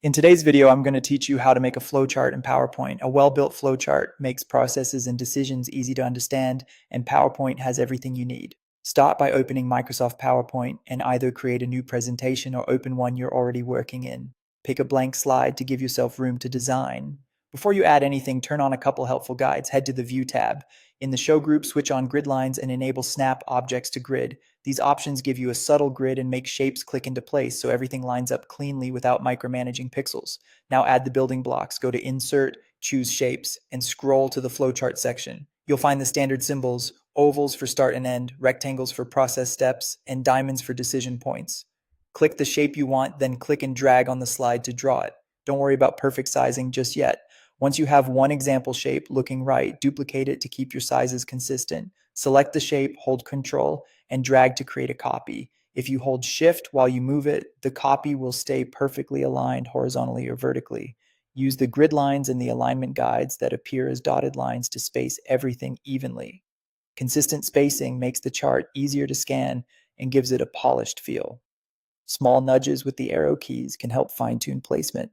In today's video, I'm going to teach you how to make a flowchart in PowerPoint. A well-built flowchart makes processes and decisions easy to understand, and PowerPoint has everything you need. Start by opening Microsoft PowerPoint and either create a new presentation or open one you're already working in. Pick a blank slide to give yourself room to design. Before you add anything, turn on a couple helpful guides. Head to the View tab. In the Show group, switch on Grid Lines and enable Snap Objects to Grid. These options give you a subtle grid and make shapes click into place so everything lines up cleanly without micromanaging pixels. Now add the building blocks. Go to Insert, choose Shapes, and scroll to the flowchart section. You'll find the standard symbols: ovals for start and end, rectangles for process steps, and diamonds for decision points. Click the shape you want, then click and drag on the slide to draw it. Don't worry about perfect sizing just yet. Once you have one example shape looking right, duplicate it to keep your sizes consistent. Select the shape, hold Control, and drag to create a copy. If you hold Shift while you move it, the copy will stay perfectly aligned horizontally or vertically. Use the grid lines and the alignment guides that appear as dotted lines to space everything evenly. Consistent spacing makes the chart easier to scan and gives it a polished feel. Small nudges with the arrow keys can help fine-tune placement.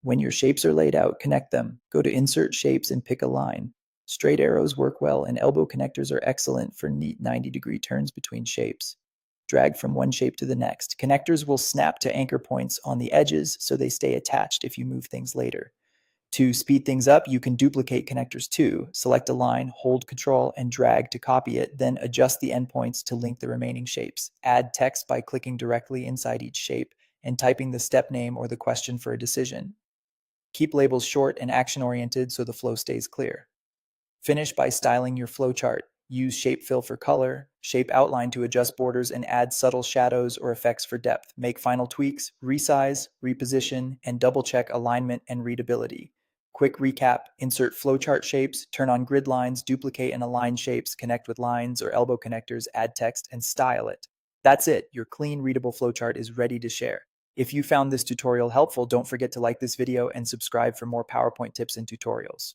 When your shapes are laid out, connect them. Go to Insert Shapes and pick a line. Straight arrows work well, and elbow connectors are excellent for neat 90-degree turns between shapes. Drag from one shape to the next. Connectors will snap to anchor points on the edges so they stay attached if you move things later. To speed things up, you can duplicate connectors too. Select a line, hold Control, and drag to copy it, then adjust the endpoints to link the remaining shapes. Add text by clicking directly inside each shape and typing the step name or the question for a decision. Keep labels short and action-oriented so the flow stays clear. Finish by styling your flowchart. Use Shape Fill for color, Shape Outline to adjust borders, and add subtle shadows or effects for depth. Make final tweaks, resize, reposition, and double-check alignment and readability. Quick recap: insert flowchart shapes, turn on grid lines, duplicate and align shapes, connect with lines or elbow connectors, add text, and style it. That's it. Your clean, readable flowchart is ready to share. If you found this tutorial helpful, don't forget to like this video and subscribe for more PowerPoint tips and tutorials.